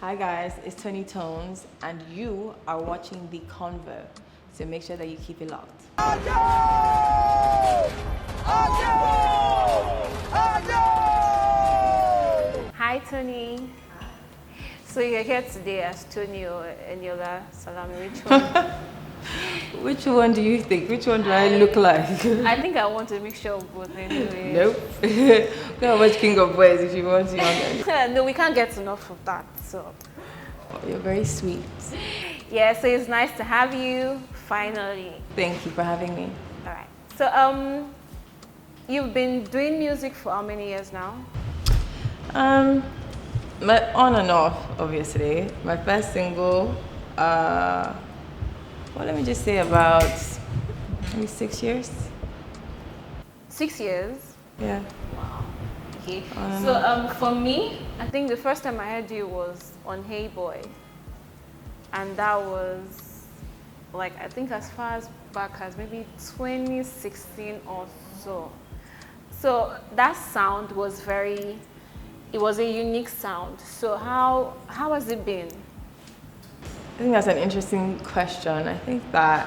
Hi guys, it's Toni Tones and you are watching the Convo. So make sure that you keep it locked. Hi Toni. So you're here today as Toni or Eniola Salami. Which one? Which one do you think? Which one do I look like? I think I want a mixture of both anyway. Nope. Go watch King of Boys if you want to. No, we can't get enough of that. So Oh, you're very sweet. yeah, so it's nice to have you finally. Thank you for having me. All right. So you've been doing music for how many years now? My on and off, obviously. My first single, well, let me just say about maybe 6 years. 6 years. Yeah. Okay. So for me, I think the first time I heard you was on Hey Boy, and that was like I think as far as back as maybe 2016 or so. So that sound was it was a unique sound. So how has it been? I think that's an interesting question. I think that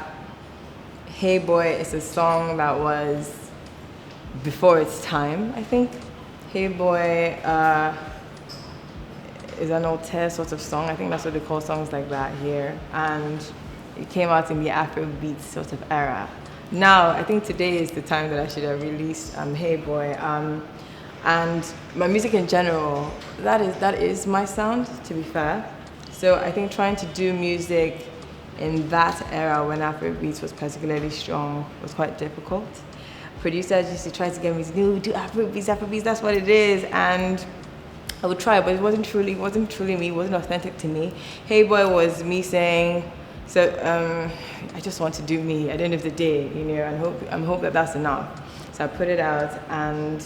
Hey Boy is a song that was before its time, I think. Hey Boy is an alter sort of song. I think that's what they call songs like that here. And it came out in the Afrobeat sort of era. Now, I think today is the time that I should have released Hey Boy. And my music in general, that is my sound, to be fair. So I think trying to do music in that era when Afrobeat was particularly strong was quite difficult. Producers used to try to get me to do Afrobeats, that's what it is. And I would try, but it wasn't truly me, it wasn't authentic to me. Hey Boy was me saying, so I just want to do me at the end of the day, you know, and hope that that's enough. So I put it out, and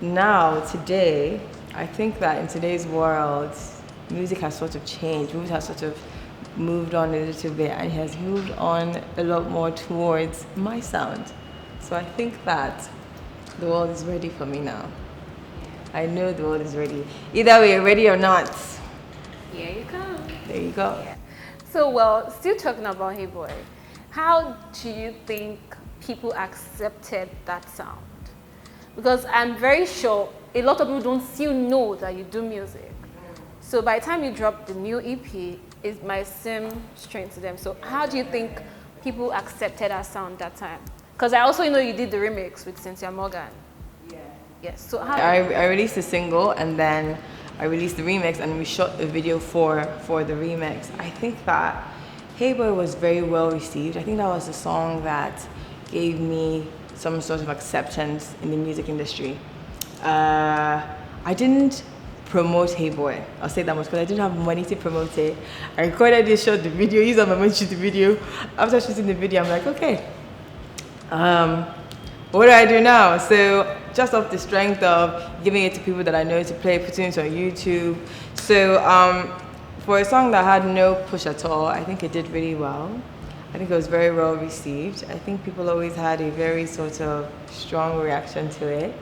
now, today, I think that in today's world, music has sort of changed. Music has sort of moved on a little bit, and it has moved on a lot more towards my sound. So I think that the world is ready for me now. I know the world is ready. Either way, ready or not. Here you come. There you go. Yeah. So, well, still talking about Hey Boy, how do you think people accepted that sound? Because I'm very sure a lot of people don't still know that you do music. So by the time you drop the new EP, it might seem strange to them. So how do you think people accepted that sound that time? Because I also know you did the remix with Cynthia Morgan. Yeah. Yes. So how? I released a single, and then I released the remix, and we shot a video for the remix. I think that Hey Boy was very well received. I think that was the song that gave me some sort of acceptance in the music industry. I didn't promote Hey Boy, I'll say that much, because I didn't have money to promote it. I recorded it, shot the video, used all my money to shoot the video. After shooting the video, I'm like, okay, what do I do now? So just off the strength of giving it to people that I know to play, putting it on YouTube. So for a song that had no push at all, I think it did really well. I think it was very well received. I think people always had a very sort of strong reaction to it.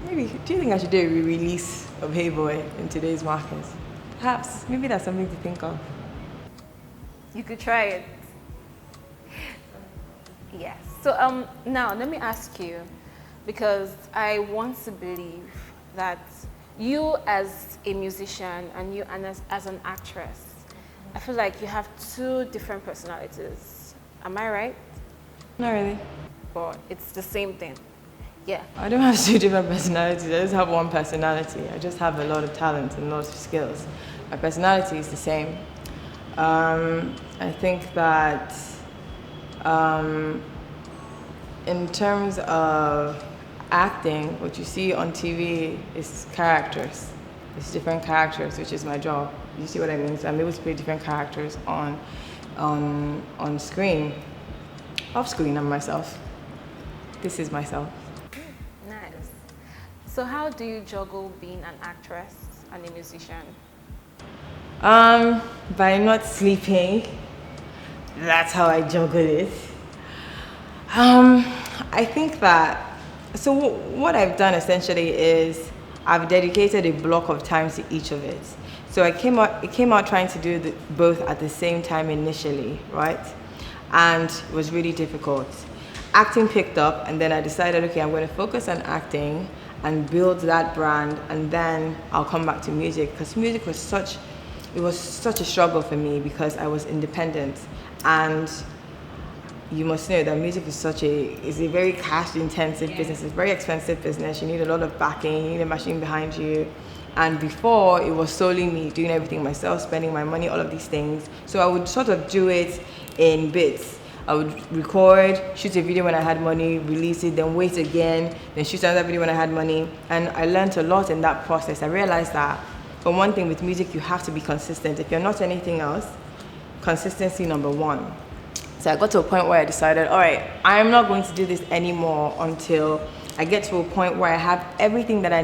Maybe, do you think I should do a re-release of Hey Boy in today's market? Perhaps, maybe that's something to think of. You could try it. Yes. So now let me ask you, because I want to believe that you as a musician and you as an actress, I feel like you have two different personalities. Am I right? Not really. But it's the same thing. Yeah. I don't have two different personalities. I just have one personality. I just have a lot of talent and lots of skills. My personality is the same. I think that in terms of acting, what you see on TV is characters. It's different characters, which is my job. You see what I mean? So I'm able to play different characters on screen. Off screen, I'm myself. This is myself. Nice. So how do you juggle being an actress and a musician? By not sleeping. That's how I juggle it. I think that, so what I've done essentially is I've dedicated a block of time to each of it. So it came out trying to do both at the same time initially, right? And it was really difficult. Acting picked up, and then I decided, okay, I'm going to focus on acting and build that brand, and then I'll come back to music, because music was such a struggle for me because I was independent, and you must know that music is a very cash intensive business. It's a very expensive business. You need a lot of backing, you need a machine behind you. And before, it was solely me doing everything myself, spending my money, all of these things. So I would sort of do it in bits. I would record, shoot a video when I had money, release it, then wait again, then shoot another video when I had money. And I learned a lot in that process. I realized that, for one thing, with music, you have to be consistent. If you're not anything else, consistency number one. So I got to a point where I decided, all right, I'm not going to do this anymore until I get to a point where I have everything that I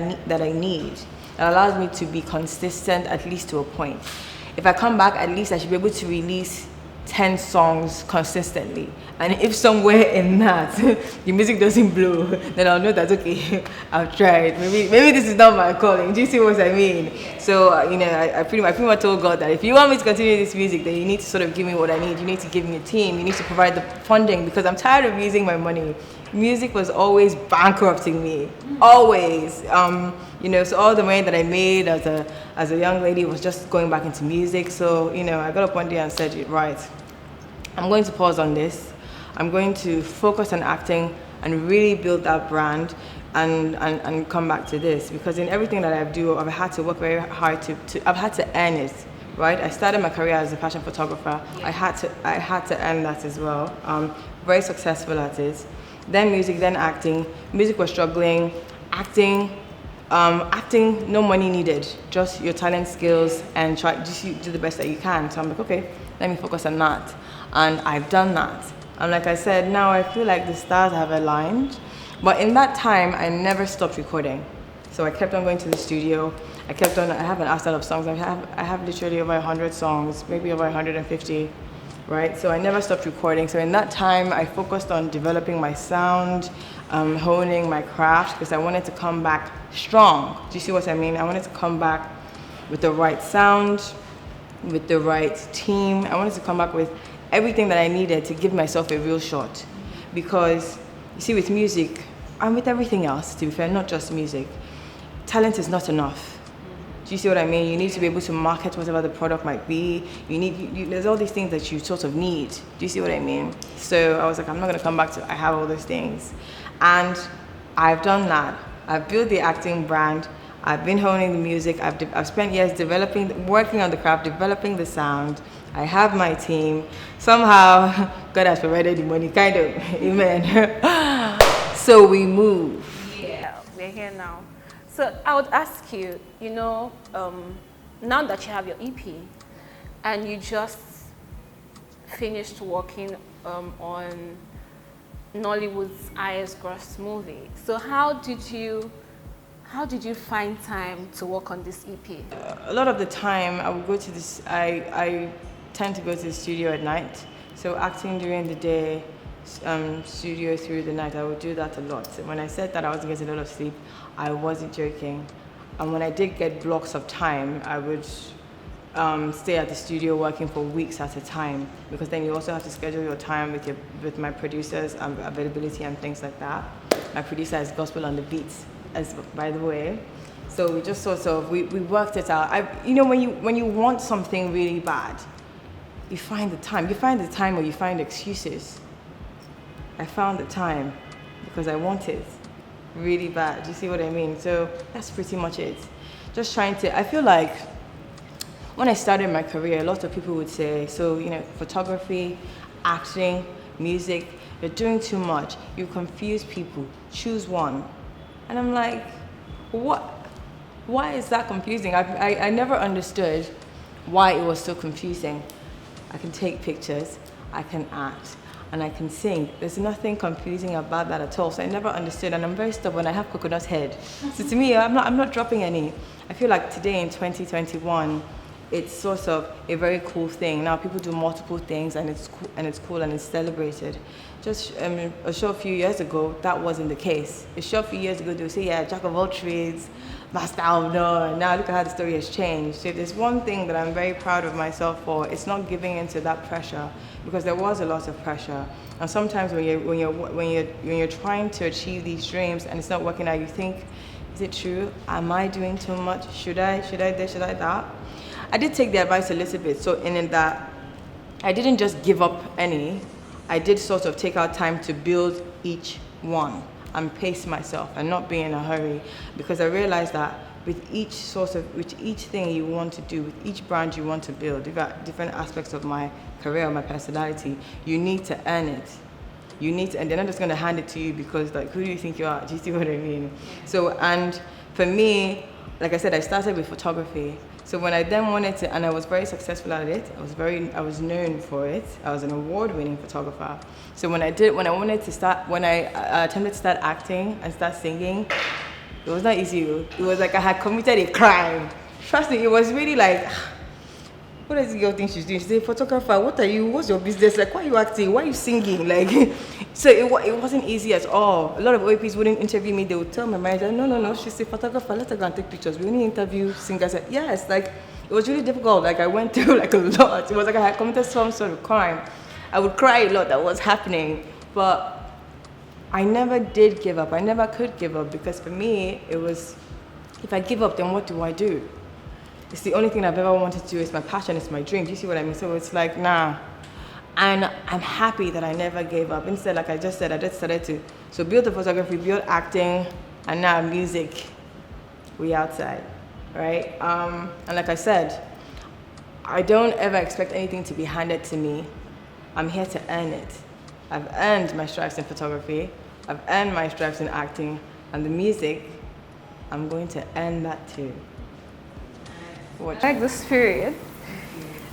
need that allows me to be consistent, at least to a point. If I come back, at least I should be able to release 10 songs consistently. And if somewhere in that the music doesn't blow, then I'll know that, okay, I've tried. Maybe this is not my calling. Do you see what I mean? So, I pretty much told God that if you want me to continue this music, then you need to sort of give me what I need. You need to give me a team. You need to provide the funding, because I'm tired of using my money. Music was always bankrupting me. Always. So all the money that I made as a young lady was just going back into music. So, I got up one day and said, right, I'm going to pause on this. I'm going to focus on acting and really build that brand and come back to this. Because in everything that I do, I've had to work very hard I've had to earn it, right? I started my career as a fashion photographer. Yeah. I had to earn that as well. Very successful at it. Then music, then acting. Music was struggling. Acting, no money needed, just your talent, skills, and just do the best that you can. So I'm like, okay, let me focus on that. And I've done that. And like I said, now I feel like the stars have aligned. But in that time, I never stopped recording. So I kept on going to the studio. I have an arsenal of songs. I have literally over 100 songs, maybe over 150. Right? So I never stopped recording. So in that time, I focused on developing my sound, honing my craft, because I wanted to come back strong. Do you see what I mean? I wanted to come back with the right sound, with the right team. I wanted to come back with everything that I needed to give myself a real shot. Because, you see, with music, and with everything else, to be fair, not just music, talent is not enough. Do you see what I mean? You need to be able to market whatever the product might be. There's all these things that you sort of need. Do you see what I mean? So I was like, I'm not going to come back to I have all those things. And I've done that. I've built the acting brand. I've been honing the music. I've spent years working on the craft, developing the sound. I have my team. Somehow, God has provided the money, kind of. Amen. So we move. Yeah, we're here now. So I would ask you, now that you have your EP and you just finished working on Nollywood's highest gross movie, so how did you find time to work on this EP? A lot of the time I would go to this, I tend to go to the studio at night. So acting during the day, studio through the night, I would do that a lot. When I said that I wasn't getting a lot of sleep, I wasn't joking. And when I did get blocks of time, I would stay at the studio working for weeks at a time, because then you also have to schedule your time with my producers, availability and things like that. My producer is Gospel on the Beats, by the way. So we just we worked it out. When you want something really bad, you find the time. You find the time or you find excuses. I found the time because I want it really bad. Do you see what I mean? So that's pretty much it. Just I feel like when I started my career, a lot of people would say, photography, acting, music, you're doing too much. You confuse people. Choose one. And I'm like, what? Why is that confusing? I never understood why it was so confusing. I can take pictures, I can act, and I can sing. There's nothing confusing about that at all. So I never understood, and I'm very stubborn. I have coconut head. So to me, I'm not dropping any. I feel like today in 2021, it's sort of a very cool thing. Now people do multiple things, and it's cool and it's celebrated. Just a short few years ago, that wasn't the case. A short few years ago, they would say, yeah, jack of all trades, master of none. Now look at how the story has changed. So if there's one thing that I'm very proud of myself for, it's not giving into that pressure, because there was a lot of pressure. And sometimes when you're trying to achieve these dreams and it's not working out, you think, is it true? Am I doing too much? Should I this? Should I that? I did take the advice a little bit. So in that, I didn't just give up any. I did sort of take out time to build each one and pace myself and not be in a hurry, because I realized that with each thing you want to do, with each brand you want to build, different aspects of my career, my personality, you need to earn it. You need to, and they're not just going to hand it to you because, like, who do you think you are? Do you see what I mean? So, and for me, like I said, I started with photography. So when I then wanted to, and I was very successful at it, I was known for it. I was an award-winning photographer. So when I attempted to start acting and start singing, it was not easy. It was like I had committed a crime. Trust me, it was really like, what does the girl think she's doing? She's a photographer. What are you? What's your business? Like, why are you acting? Why are you singing? Like, so it wasn't easy at all. A lot of OAPs wouldn't interview me. They would tell my manager, no, she's a photographer. Let her go and take pictures. We only interview singers. Yes, like, it was really difficult. Like, I went through like a lot. It was like I had committed some sort of crime. I would cry a lot that was happening, but I never did give up. I never could give up, because for me, it was, if I give up, then what do I do? It's the only thing I've ever wanted to do. It's my passion, it's my dream. Do you see what I mean? So it's like, nah. And I'm happy that I never gave up. Instead, like I just said, I just started to build the photography, build acting, and now music. We outside, right? And like I said, I don't ever expect anything to be handed to me. I'm here to earn it. I've earned my stripes in photography. I've earned my stripes in acting. And the music, I'm going to earn that too. I like the spirit.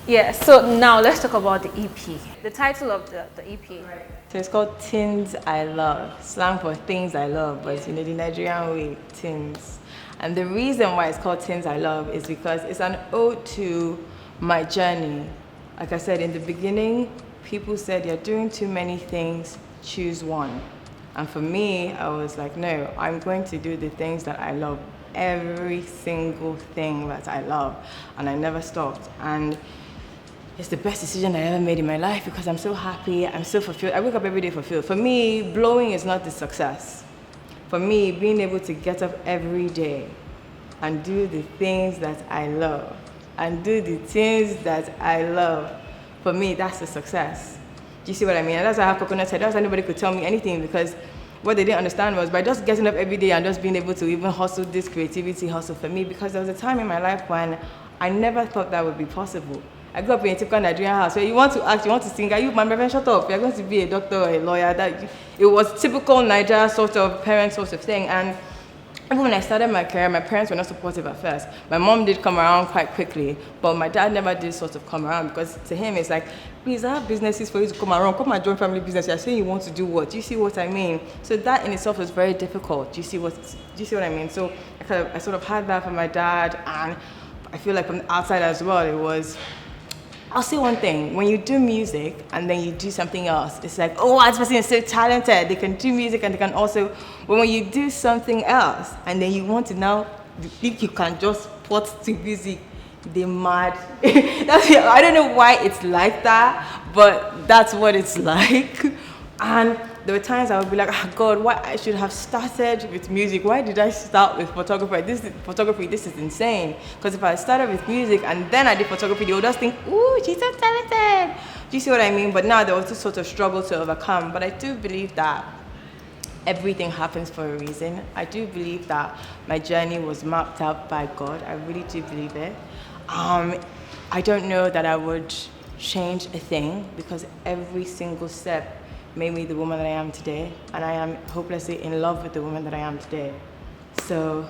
Yeah, so now let's talk about the EP. The title of the EP. Right. So it's called Things I Love, slang for things I love, but you know, the Nigerian way, things. And the reason why it's called Things I Love is because it's an ode to my journey. Like I said, in the beginning, people said, you're doing too many things, choose one. And for me, I was like, no, I'm going to do the things that I love. Every single thing that I love, and I never stopped. And it's the best decision I ever made in my life, because I'm so happy, I'm so fulfilled. I wake up every day fulfilled. For me, blowing is not the success. For me, being able to get up every day and do the things that I love, for me, that's the success. Do you see what I mean? And that's why I have coconut head. That's why nobody could tell me anything, because what they didn't understand was by just getting up every day and just being able to even hustle this creativity hustle for me, because there was a time in my life when I never thought that would be possible. I grew up in a typical Nigerian house where you want to act, you want to sing, are you, my reverend, shut up, you're going to be a doctor or a lawyer. It was typical Nigeria sort of parent sort of thing. And even when I started my career, my parents were not supportive at first. My mom did come around quite quickly, but my dad never did sort of come around, because to him it's like, please, I have businesses for you to come around. Come and join family business. You're saying you want to do what? Do you see what I mean? So that in itself was very difficult. Do you see what I mean? So I sort of had that from my dad, and I feel like from the outside as well, it was, I'll say one thing, when you do music and then you do something else, it's like, oh, this person is so talented, they can do music and they can also, but when you do something else and then you want to now, you think you can just put to music, they're mad. I don't know why it's like that, but that's what it's like. And there were times I would be like, oh God, why I should have started with music? Why did I start with photography? This is insane. Because if I started with music and then I did photography, they would just think, ooh, she's so talented. Do you see what I mean? But now there was this sort of struggle to overcome. But I do believe that everything happens for a reason. I do believe that my journey was mapped out by God. I really do believe it. I don't know that I would change a thing, because every single step made me the woman that I am today, and I am hopelessly in love with the woman that I am today. So,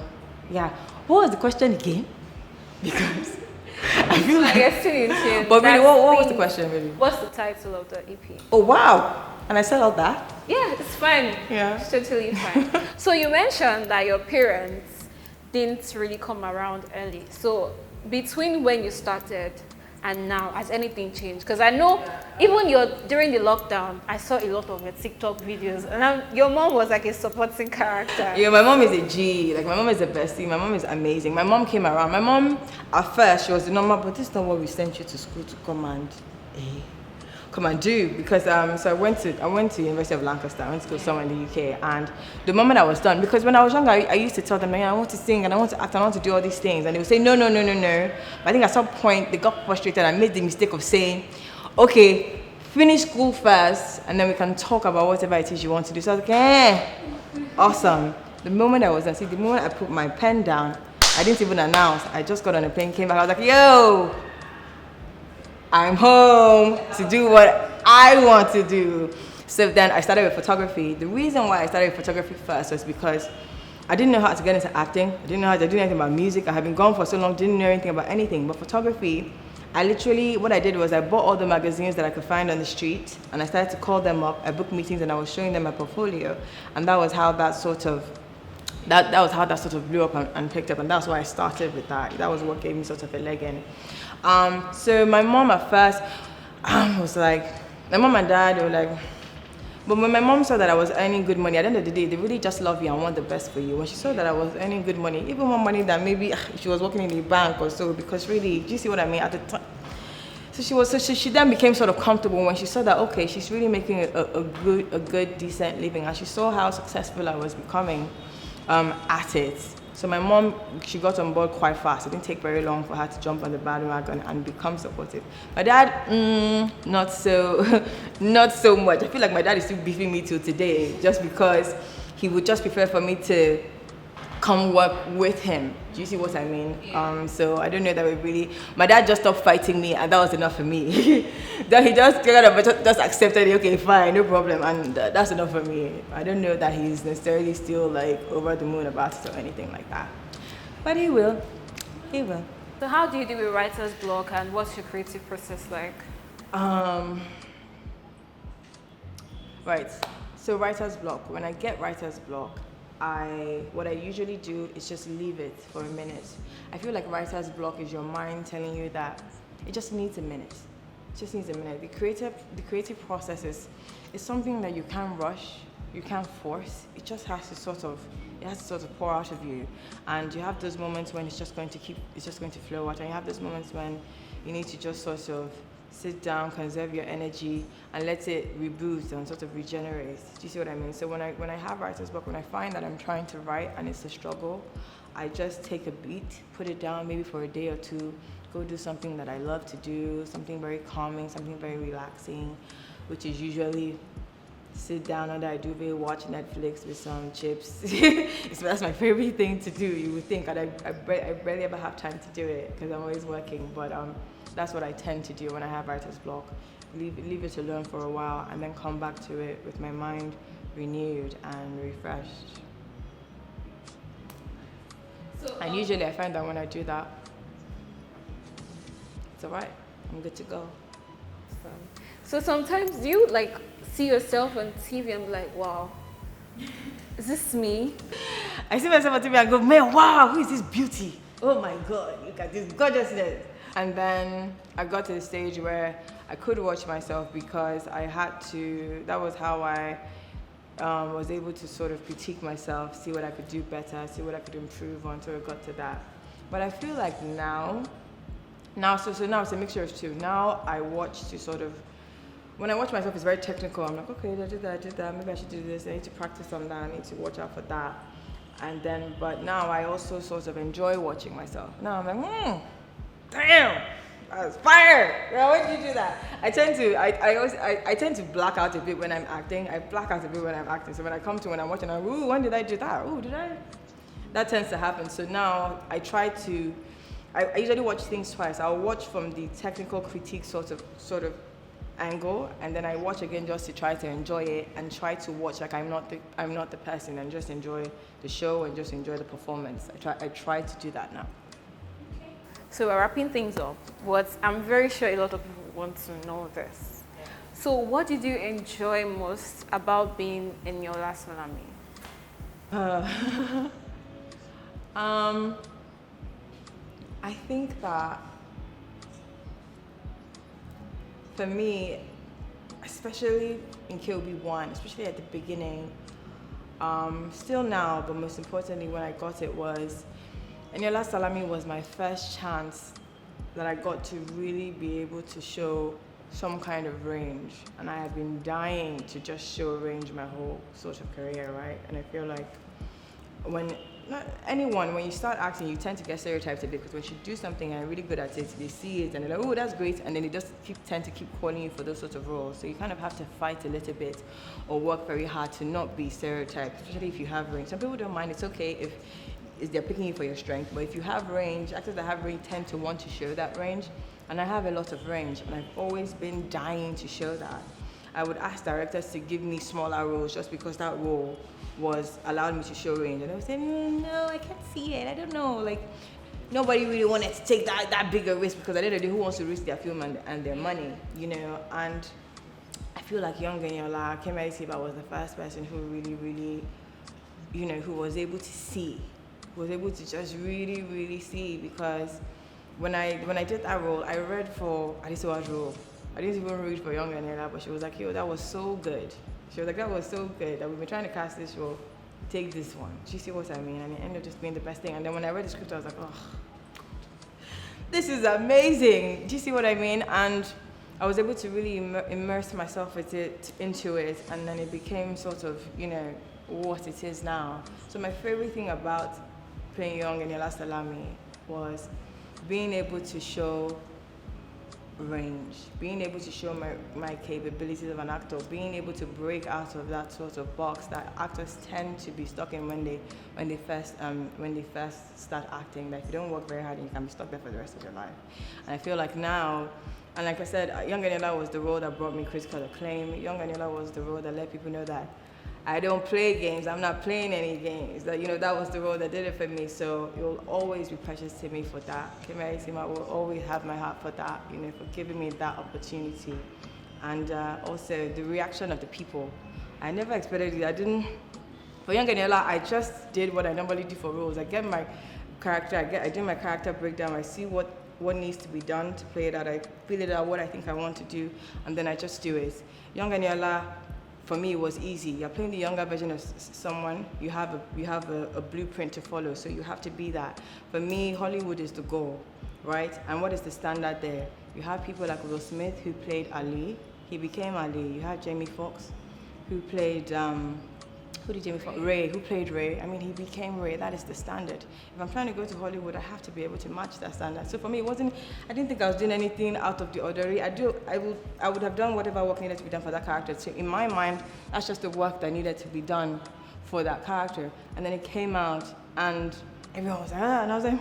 yeah. What was the question again? Because I feel like... But really, what was the question, really? What's the title of the EP? Oh, wow. And I said all that? Yeah, it's fine. Yeah. It's totally fine. So you mentioned that your parents didn't really come around early. So between when you started and now, has anything changed? Because I know even during the lockdown, I saw a lot of your TikTok videos, and your mom was like a supporting character. Yeah, my mom is a G. Like, my mom is the bestie. My mom is amazing. My mom came around. My mom, at first, she was the normal, but this is not what we sent you to school to come and do, because so I went to University of Lancaster. I went to go somewhere in the UK, and the moment I was done, because when I was younger, I used to tell them, I want to sing and I want to act, I want to do all these things, and they would say no. But I think at some point they got frustrated and made the mistake of saying, okay, finish school first, and then we can talk about whatever it is you want to do. So I was like, awesome. The moment I was done, the moment I put my pen down, I didn't even announce. I just got on a plane, came back. I was like, yo, I'm home to do what I want to do. So then I started with photography. The reason why I started with photography first was because I didn't know how to get into acting. I didn't know how to do anything about music. I had been gone for so long, didn't know anything about anything. But photography, what I did was I bought all the magazines that I could find on the street, and I started to call them up. I booked meetings and I was showing them my portfolio. And that was how that sort of blew up and picked up, and that's why I started with that. That was what gave me sort of a leg in. So my mom at first was like, my mom and dad were like, but when my mom saw that I was earning good money, at the end of the day, they really just love you and want the best for you. When she saw that I was earning good money, even more money than maybe if she was working in the bank or so, because really, do you see what I mean? At the time, she then became sort of comfortable when she saw that, okay, she's really making a good, decent living, and she saw how successful I was becoming at it. So my mom, she got on board quite fast. It didn't take very long for her to jump on the bandwagon and become supportive. My dad, not so much. I feel like my dad is still beefing me till today, just because he would just prefer for me to come work with him. Do you see what I mean? So I don't know that we really. My dad just stopped fighting me, and that was enough for me. That he just kind of just accepted it. Okay, fine, no problem, and that's enough for me. I don't know that he's necessarily still like over the moon about it or anything like that, but he will. He will. So how do you do with writer's block, and what's your creative process like? Right. So writer's block. When I get writer's block, what I usually do is just leave it for a minute. I feel like writer's block is your mind telling you that it just needs a minute. It just needs a minute. The creative process is something that you can't rush, you can't force. It just has to sort of pour out of you. And you have those moments when it's just going to flow out, and you have those moments when you need to just sort of sit down, conserve your energy, and let it reboot and sort of regenerate. Do you see what I mean? So when I have writer's block, when I find that I'm trying to write and it's a struggle, I just take a beat, put it down maybe for a day or two, go do something that I love to do, something very calming, something very relaxing, which is usually sit down under a duvet, watch Netflix with some chips. That's my favorite thing to do, you would think, and I barely ever have time to do it because I'm always working, but that's what I tend to do when I have writer's block. Leave it alone for a while and then come back to it with my mind renewed and refreshed. And usually I find that when I do that, it's alright, I'm good to go. So sometimes you like see yourself on TV and be like, wow, is this me? I see myself on TV and go, man, wow, who is this beauty? Oh my God, look at this gorgeousness. And then I got to the stage where I could watch myself because I had to, that was how I was able to sort of critique myself, see what I could do better, see what I could improve on until it got to that. But I feel like now so now it's a mixture of two. Now I watch to sort of, when I watch myself, it's very technical. I'm like, okay, I did that, maybe I should do this, I need to practice on that, I need to watch out for that. And then, but now I also sort of enjoy watching myself. Now I'm like, damn, I was fired. Yeah, why did you do that? I tend to black out a bit when I'm acting. I black out a bit when I'm acting. So when I'm watching, I'm like, ooh, when did I do that? Ooh, did I? That tends to happen. So now I usually watch things twice. I'll watch from the technical critique sort of angle, and then I watch again just to try to enjoy it and try to watch like I'm not the person, and just enjoy the show and just enjoy the performance. I try to do that now. So we're wrapping things up, but I'm very sure a lot of people want to know this. Yeah. So what did you enjoy most about being in your last filming? I think that for me, especially in KOB1, especially at the beginning, still now, but most importantly when I got it was, Eniola Salami was my first chance that I got to really be able to show some kind of range. And I have been dying to just show range my whole sort of career, right? And I feel like when you start acting, you tend to get stereotyped a bit, because when you do something and you're really good at it, they see it and they're like, oh, that's great, and then they just tend to keep calling you for those sorts of roles. So you kind of have to fight a little bit or work very hard to not be stereotyped, especially if you have range. Some people don't mind, it's okay if they're picking you for your strength, but if you have range, actors that have range tend to want to show that range, and I have a lot of range, and I've always been dying to show that. I would ask directors to give me smaller roles just because that role was allowed me to show range, and I was saying, no, I can't see it, I don't know, like nobody really wanted to take that bigger risk, because at the end of the day, who wants to risk their film and their money, you know? And I feel like Young Eniola, Gbemi Anthonia was the first person who really, you know, who was able to see, was able to just really see, because when I did that role, I read for Adesuwa's role. I didn't even read for Young Eniola, but she was like, yo, that was so good. She was like, that was so good that we've been trying to cast this role. Take this one. Do you see what I mean? And it ended up just being the best thing. And then when I read the script, I was like, oh, this is amazing. Do you see what I mean? And I was able to really immerse myself into it, and then it became sort of, you know, what it is now. So my favorite thing about playing Young Eniola Salami was being able to show range, being able to show my capabilities of an actor, being able to break out of that sort of box that actors tend to be stuck in when they first start acting. Like, if you don't work very hard, you can be stuck there for the rest of your life. And I feel like now, and like I said, Young Eniola was the role that brought me critical acclaim. Young Eniola was the role that let people know that I don't play games, I'm not playing any games. That, you know, that was the role that did it for me, so it will always be precious to me for that. Gbemi Anthonia will always have my heart for that, you know, for giving me that opportunity. And also the reaction of the people. I never expected it. For Young Eniola, I just did what I normally do for roles. I get my character, I do my character breakdown, I see what needs to be done to play it out, I feel it out, what I think I want to do, and then I just do it. Young Eniola, for me, it was easy. You're playing the younger version of someone, you have a blueprint to follow, so you have to be that. For me, Hollywood is the goal, right? And what is the standard there? You have people like Will Smith, who played Ali. He became Ali. You have Jamie Foxx, who played, Ray, who played Ray. I mean, he became Ray. That is the standard. If I'm trying to go to Hollywood, I have to be able to match that standard. So for me, I didn't think I was doing anything out of the ordinary. I would have done whatever work needed to be done for that character. So in my mind, that's just the work that needed to be done for that character. And then it came out, and everyone was like, and I was like,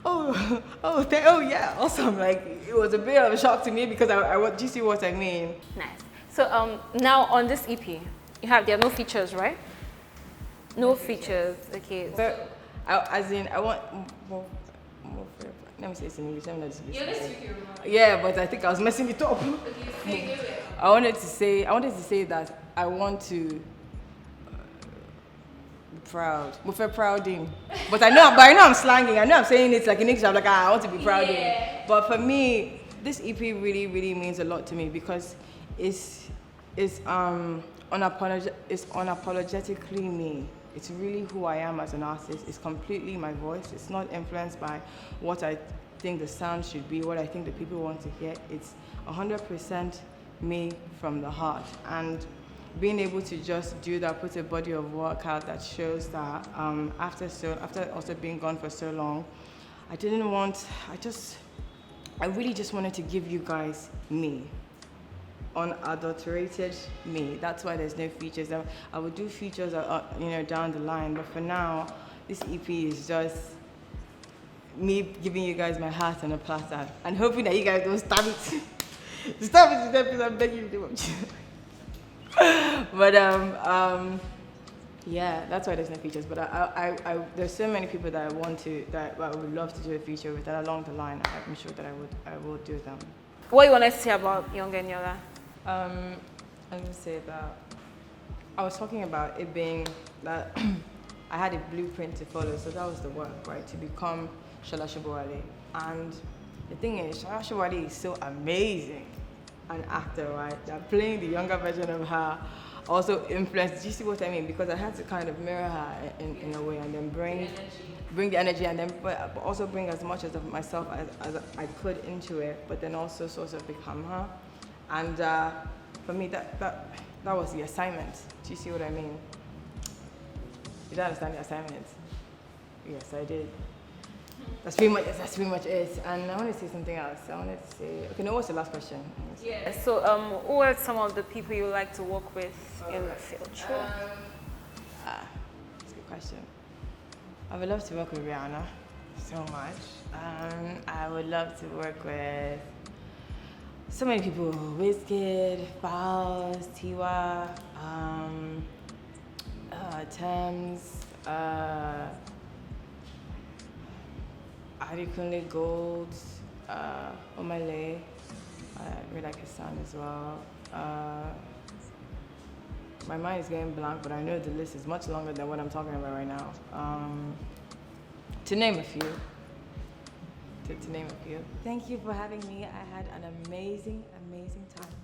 oh yeah, awesome. Like, it was a bit of a shock to me, because do you see what I mean? Nice. So now on this EP, there are no features, right? No features. Okay. But I want more. Let me say this in English. Let me not just listen. Yeah, but I think I was messing it up. Okay, I wanted to say that I want to be proud. We're prouding. But I know I'm slanging. I know I'm saying it like in English. I'm like, I want to be prouding. Yeah. But for me, this EP really means a lot to me, because it's unapologetically me. It's really who I am as an artist. It's completely my voice. It's not influenced by what I think the sound should be, what I think the people want to hear. It's 100% me from the heart. And being able to just do that, put a body of work out that shows that after also being gone for so long, I really just wanted to give you guys me. Unadulterated me. That's why there's no features. I will do features, down the line. But for now, this EP is just me giving you guys my heart on a platter, and hoping that you guys don't stab it. Stab it to death, because I'm begging you to watch. But yeah, that's why there's no features. But there's so many people that I would love to do a feature with, that along the line, I'm sure that I will do them. What you want to say about Young Eniola? I'm going to say that I was talking about it being that I had a blueprint to follow, so that was the work, right, to become Shola Sobowale. And the thing is, Shola Sobowale is so amazing an actor, right, that playing the younger version of her also influenced. Do you see what I mean? Because I had to kind of mirror her in a way, and then bring the energy, and then but also bring as much as of myself as I could into it, but then also sort of become her. And for me, that was the assignment. Do you see what I mean? Did I understand the assignment? Yes, I did. That's pretty much it. And I want to say something else. I wanted to say, okay, no, what's the last question? Yeah. So, who are some of the people you like to work with in the future? That's a good question. I would love to work with Rihanna so much. I would love to work with so many people: Wizkid, Falz, Tiwa, Thames, Adekunle Gold, Omale. I really like his sound as well. My mind is getting blank, but I know the list is much longer than what I'm talking about right now. To name a few. To name a few. Thank you for having me. I had an amazing, amazing time.